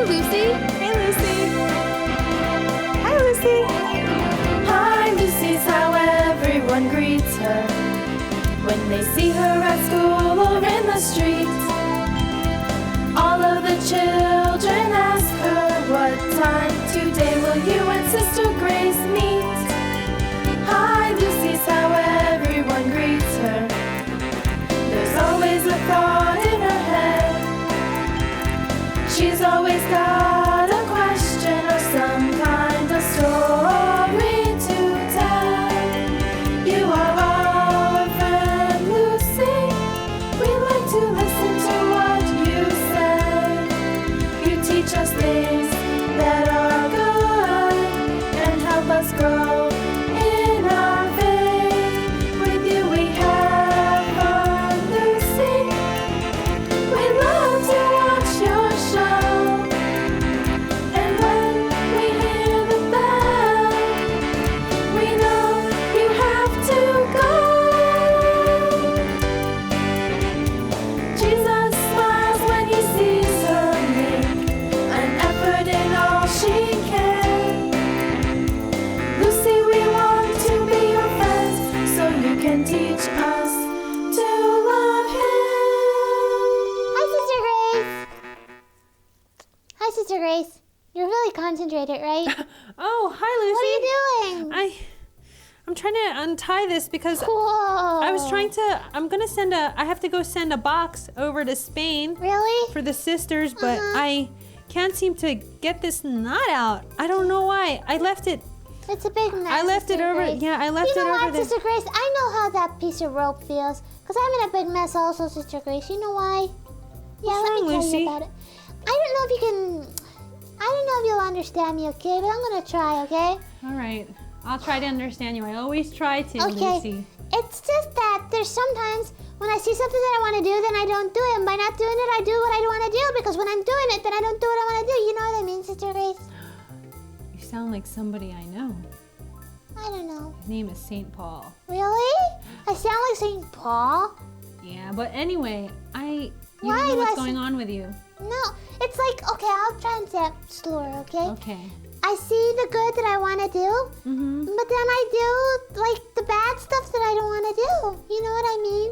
Lucy. Hey, Lucy. Hi, Lucy. Hi, Lucy's how everyone greets her when they see her at school or in the street. All of the children ask her, what time today will you and Sister Grace meet? Hi, Lucy's how everyone greets her. There's always a thought in her head. She's always got a question or some kind of story to tell. You are our friend Lucy. We like to listen to what you say. You teach us things that are good and help us grow in our faith. With you we have fun, Lucy. We love to watch your show. And when we hear the bell, we know you have to go. Jesus smiles when he sees her make an effort in all she can. Lucy, we want to be your friends so you can teach us to love him. Hi, Sister Grace. Hi, Sister Grace. You're really concentrated, right? Oh, hi, Lucy. What are you doing? I'm trying to untie this because Whoa. I was trying to. I have to go send a box over to Spain Really? for the sisters, but Uh-huh. I can't seem to get this knot out. I don't know why. I left it. It's a big mess. I left it Sister over. Grace. Yeah, I left You it know over what, there. Sister Grace? I know how that piece of rope feels. Because I'm in a big mess also, Sister Grace. You know why? Yeah, What's let wrong, me tell Lucy? you about it. I don't know if you can... I don't know if you'll understand me, okay? But I'm going to try, okay? All right. I'll try to understand you. I always try to, Okay. Lucy. It's just that there's sometimes when I see something that I want to do, then I don't do it. And by not doing it, I do what I don't want to do. Because when I'm doing it, then I don't do what I want to do. You know what I mean, Sister Grace? You sound like somebody I know. I don't know. His name is St. Paul. Really? I sound like St. Paul? Yeah, but anyway, you Why don't know do what's I going on with you. No. It's like, okay, I'll try and say it slower, okay? Okay. I see the good that I want to do, Mm-hmm. but then I do like the bad stuff that I don't want to do. You know what I mean?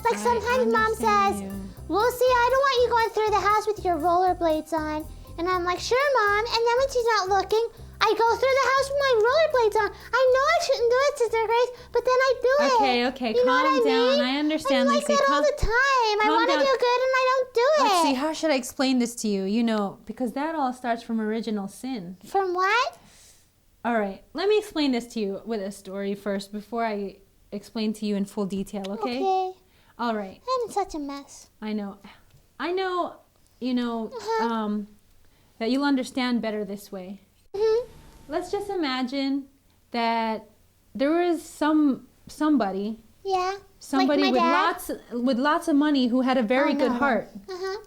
Like I sometimes Mom understand says, you. Lucy, I don't want you going through the house with your rollerblades on. And I'm like, sure, Mom. And then when she's not looking, I go through the house with my rollerblades on. I know I shouldn't do it, Sister Grace, but then I do it. Okay, You know calm what I down. mean? I understand, I'm like Lucy. that all the time. I calm want to down. do good and I don't do it. Let's see, how should I explain this to you? You know, because that all starts from original sin. From what? All right, let me explain this to you with a story first before I explain to you in full detail, okay? Okay. All right, I'm in such a mess. I know, you know, Uh-huh. that you'll understand better this way. Hmm. Let's just imagine that there was somebody Yeah. somebody like my with dad? lots of money who had a very Oh, good no. heart. Uh-huh.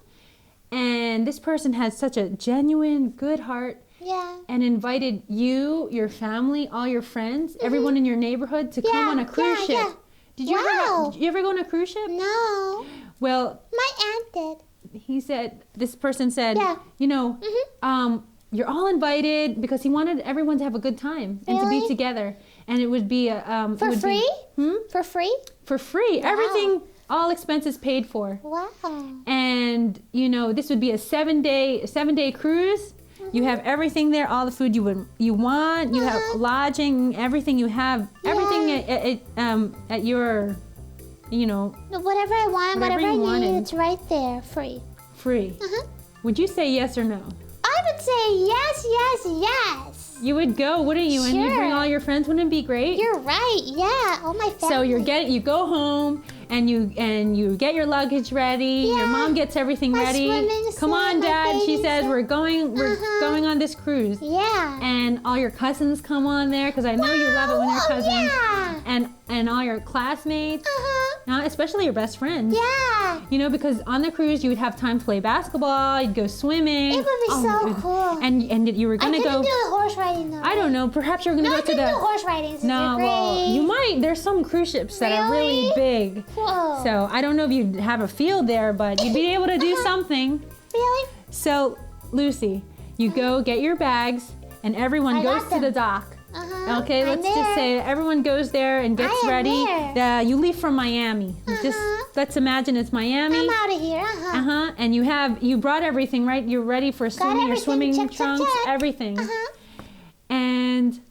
And this person had such a genuine good heart Yeah. and invited you, your family, all your friends, everyone in your neighborhood to come on a cruise ship. Yeah. Did you Wow. did you ever go on a cruise ship? No. Well, My aunt did. this person said, Yeah. you know, Mhm. you're all invited because he wanted everyone to have a good time and to be Really? together. And it would be it For would be- free? Hmm? For free? For free. Wow. Everything, all expenses paid for. Wow. And you know, this would be a 7-day cruise. You have everything there, all the food you want. You have Uh-huh. lodging, everything you have, everything at your, you know, Whatever I want, Whatever whatever you I need, wanted. it's right there, free. free. Uh-huh. Would you say yes or no? I would say yes, yes, yes. You would go, wouldn't you? And you'd bring Sure. all your friends. Wouldn't it be great? You're right. Yeah. All my family. So you go home and you get your luggage ready. Your Yeah. mom gets everything My ready. swimming Come on, suit, my Dad. She bathing says suit. we're going Uh-huh. on this cruise. Yeah. And all your cousins come on there because I know you love it when your Wow, cousins yeah. and all your classmates, Uh-huh. especially your best friends. Yeah. You know, because on the cruise you would have time to play basketball. You'd go swimming. It would be so cool. And you were I gonna couldn't go. do the horse riding though. I don't know. Perhaps you're gonna No, I go to couldn't the. do horse riding. Sister No, well, Grace. you might. There's some cruise ships that are really Really? big. Whoa. So I don't know if you'd have a field there, but you'd be able to do something. Really? So Lucy, you go get your bags, and everyone I goes got to the them. dock. Okay, Okay, let's just say everyone goes there and gets I am ready. there. You leave from Miami. Just let's imagine it's Miami. I'm out of here. And you brought everything, right? You're ready for swimming. Your everything. swimming Check, check, trunks, check. everything. And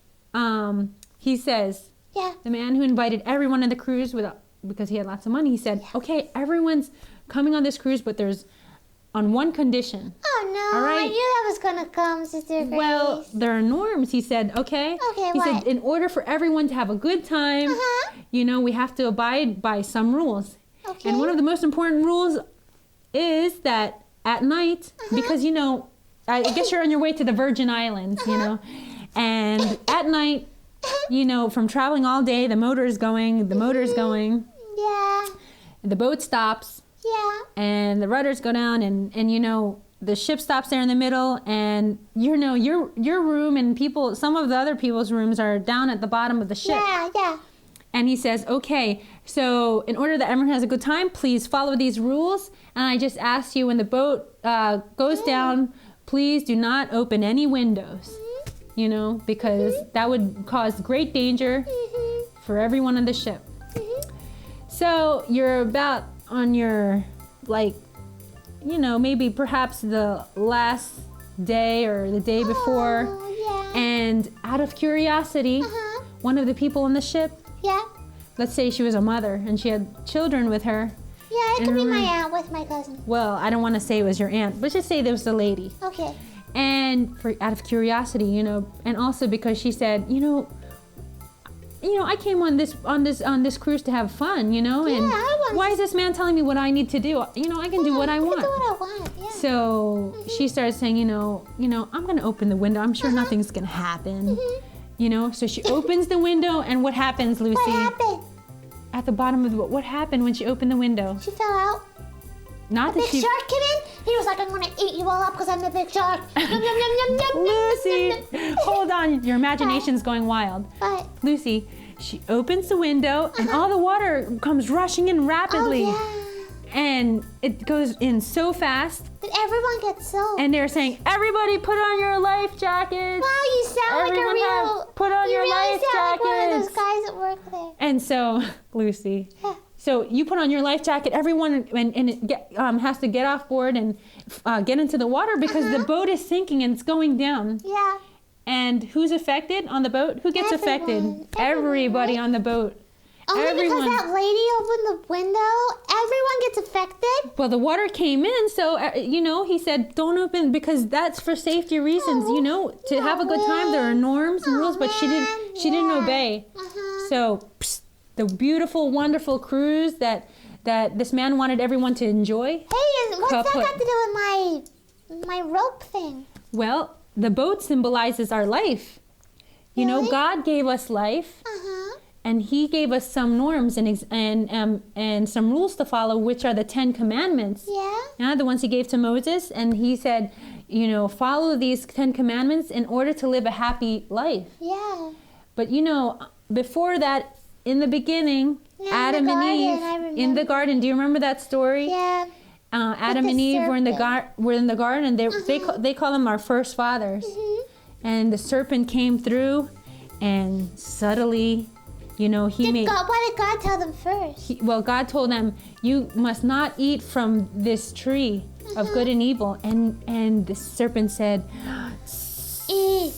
he says, Yeah. the man who invited everyone on the cruise because he had lots of money, he said, okay, everyone's coming on this cruise, but there's on one condition. Oh no! All right. I knew that was gonna come, Sister Grace. Well, there are norms, he said, okay? Okay, he what? said, in order for everyone to have a good time, we have to abide by some rules. Okay. And one of the most important rules is that at night, because, I guess you're on your way to the Virgin Islands, and at night, from traveling all day, the motor's going, Yeah. the boat stops, Yeah. and the rudders go down, and the ship stops there in the middle, and your room and some of the other people's rooms are down at the bottom of the ship. Yeah. And he says, okay, so in order that everyone has a good time, please follow these rules. And I just ask you, when the boat goes down, please do not open any windows, because that would cause great danger for everyone on the ship. So you're about on your, maybe perhaps the last day or the day before. Oh, yeah. And out of curiosity, one of the people on the ship, Yeah. let's say she was a mother and she had children with her. Yeah, it And could be my remember- aunt with my cousin. Well, I don't want to say it was your aunt, but just say there was a lady. Okay. And out of curiosity, and also because she said, I came on this cruise to have fun, and I want- why is this man telling me what I need to do? I can do what I I want. can do what I want. Yeah. So she started saying, I'm going to open the window. I'm sure nothing's going to happen. So she opens the window, and what happens, Lucy? What happened? At the bottom of the boat, what happened when she opened the window? She fell out. Not that Big she. shark came in. He was like, "I'm gonna eat you all up because I'm the big shark." Yum, yum, yum, yum, yum, Lucy, yum, yum, yum. hold on. Your imagination's going wild. But Lucy, she opens the window, and all the water comes rushing in rapidly. oh And it goes in so fast. yeah, did everyone get soaked? And they're saying, everybody put on your life jackets. Wow, you sound Everyone like a have- real. put on you your really life sound like one of those jackets. guys that work there. And so, Lucy, Yeah. so you put on your life jacket. Everyone has to get off board and get into the water because the boat is sinking and it's going down. Yeah. And who's affected on the boat? Who gets affected? Everyone. Everybody Everyone. on the boat. Only Everyone. because that lady opened the window, everyone gets affected. Well, the water came in, so he said, "Don't open because that's for safety reasons. To have a good time, there are norms and rules." But she didn't obey. So the beautiful, wonderful cruise that this man wanted everyone to enjoy. Hey, what's that Kaput. got to do with my rope thing? Well, the boat symbolizes our life. Really? God gave us life. And he gave us some norms and some rules to follow, which are the 10 Commandments. Yeah. The ones he gave to Moses. And he said, follow these 10 Commandments in order to live a happy life. Yeah. But before that, in the beginning, Yeah, Adam in the and garden, Eve I in the remember. garden. Do you remember that story? Yeah. Adam the and Eve were in the serpent. garden, and they call them our first fathers. And the serpent came through, and subtly, he made. Why did God tell them first? God told them, you must not eat from this tree of good and evil. And the serpent said, Eat.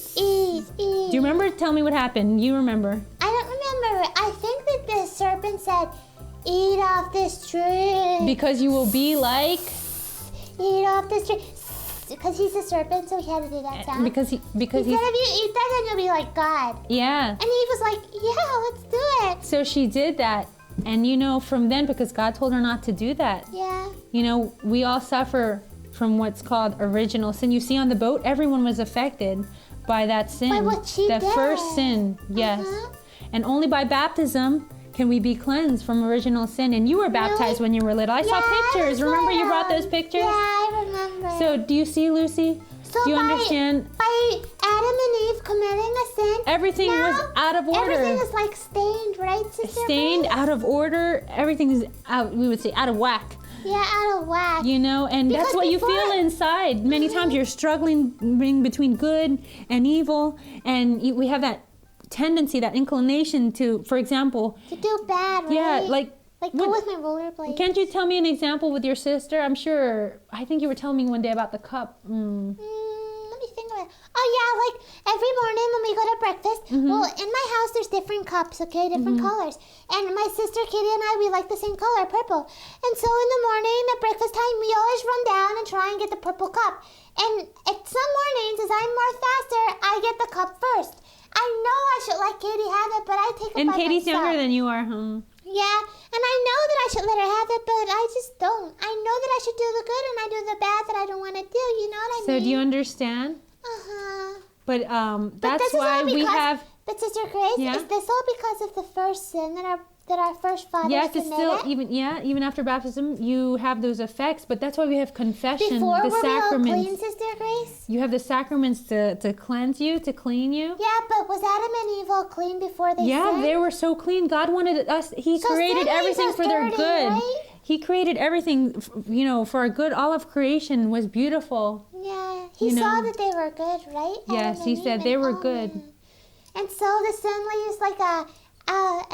do you remember? Tell me what happened. You remember. I don't remember. I think that the serpent said, eat off this tree. Because you will be like. Eat off this tree. Because he's a serpent, so he had to do that sound. Because he he's. said, if you eat that, then you'll be like God. Yeah. And he was like, yeah, let's do it. So she did that. And from then, because God told her not to do that, Yeah. we all suffer from what's called original sin. You see on the boat, everyone was affected by that sin. By what she the did. first sin, yes. And only by baptism can we be cleansed from original sin. And you were baptized when you were little. I saw pictures. Remember you brought those pictures? Yeah, I remember. So do you see, Lucy? So do you by, understand? By Adam and Eve committing a sin, Everything now was out of order. Everything is like stained, right, Sister Stained, Grace? out of order. Everything is out, we would say, out of whack. Yeah, out of whack. You know, and that's Because what you before- feel inside. Many times you're struggling between good and evil, and we have that tendency, that inclination to, for example, To do bad, right? yeah, like go with my rollerblades. can't you tell me an example with your sister? I'm sure, I think you were telling me one day about the cup. Let me think of it. Oh yeah, like every morning when we go to breakfast, well, in my house there's different cups, okay, different colors. And my sister Kitty and I, we like the same color, purple. And so in the morning at breakfast time, we always run down and try and get the purple cup. And at some mornings, as I'm more faster, I get the cup first. I know I should let Katie have it, but I take it And by Katie's myself. younger than you are, huh? Yeah, and I know that I should let her have it, but I just don't. I know that I should do the good and I do the bad that I don't want to do. You know what I mean? So do you understand? Uh-huh. But But that's this is why all we because- have. But Sister Grace, Yeah? is this all because of the first sin that our first fathers Yes, it's committed? still even after baptism, you have those effects. But that's why we have confession, Before the were we all sacraments. clean, Sister Grace? You have the sacraments to cleanse you, to clean you. Yeah, but was Adam and Eve all clean before they Yeah, sinned? they were so clean. God wanted us. He So created sin means everything us for their dirty, good. right? He created everything, for our good. All of creation was beautiful. Yeah, he You saw know. that they were good, right? Yes, Adam he and said Eve, they and were all, good. yeah. And so the sin leaves like a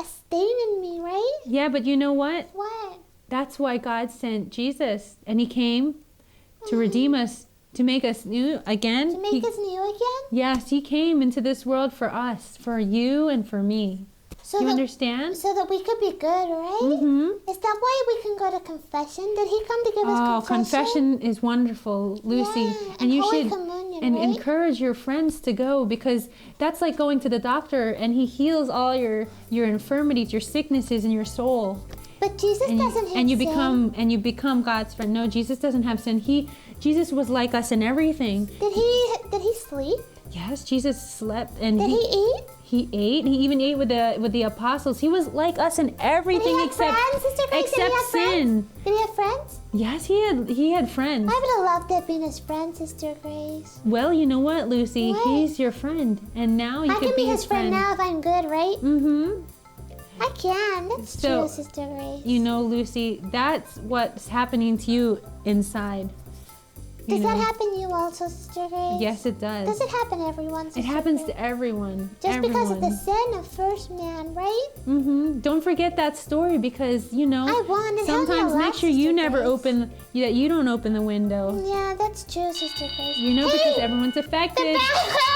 stain in me, right? Yeah, but you know what? What? That's why God sent Jesus, and He came to redeem us, to make us new again. To make us new again? Yes, He came into this world for us, for you and for me. So Do you that, understand? so that we could be good, right? Mm-hmm. Is that why we can go to confession? Did he come to give Oh, us confession? confession is wonderful, Lucy. Yeah, and you Holy should Communion, and right? encourage your friends to go, because that's like going to the doctor, and he heals all your infirmities, your sicknesses in your soul. But Jesus And doesn't you, have sin. and you become God's friend. No, Jesus doesn't have sin. Jesus was like us in everything. Did he sleep? Yes, Jesus slept and Did he eat? He ate. He even ate with the apostles. He was like us in everything Did he have except friends, Sister Grace? Did he except have sin. friends? Did he have friends? Yes, he had friends. I would have loved to have been his friend, Sister Grace. Well, you know what, Lucy? What? He's your friend, and now you I could can be his friend now if I'm good, right? Mm-hmm. I can. That's So, true, Sister Grace. You know, Lucy, that's what's happening to you inside. You Does that know? happen to you also, Sister Grace? Yes, it does. Does it happen to everyone, It Sister happens Grace? to everyone. Just because of the everyone. sin of first man, right? Mm-hmm. Don't forget that story, because I won. It helped me a sometimes make lot, sure you Sister never Grace. you don't open the window. Yeah, that's true, Sister Grace. You know, Hey, because everyone's affected. bell,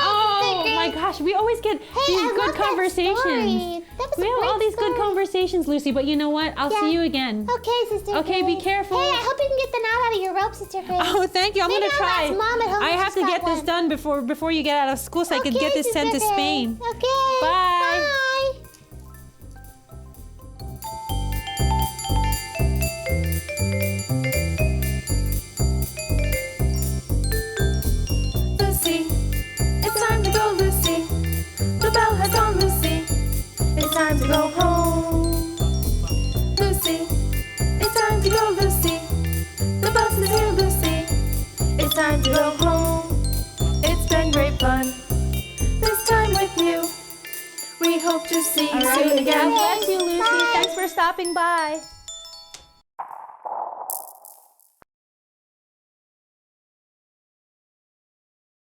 Oh Sister my Grace. gosh, we always get Hey, these I good love that conversations. story. That was We a have all great these good story. conversations, Lucy. But you know what? I'll Yeah. see you again. Okay, Sister Okay, be Grace. careful. Hey, I hope you can get the knot out of your rope, Sister Grace. Oh, thank you. I'm Maybe gonna I'll try. ask Mom at home I if have she's to got get this one. done before you get out of school, so I could get this Sister sent to Grace. Spain. Okay. Bye. Bye. Lucy, it's time to go, Lucy. The bell has gone, Lucy. It's time to go home. Lucy, it's time to go, Lucy. The bus is here, Lucy. It's time to go home. It's been great fun this time with you. We hope to see you soon God again. bless you, Lucy. Bye. Thanks for stopping by.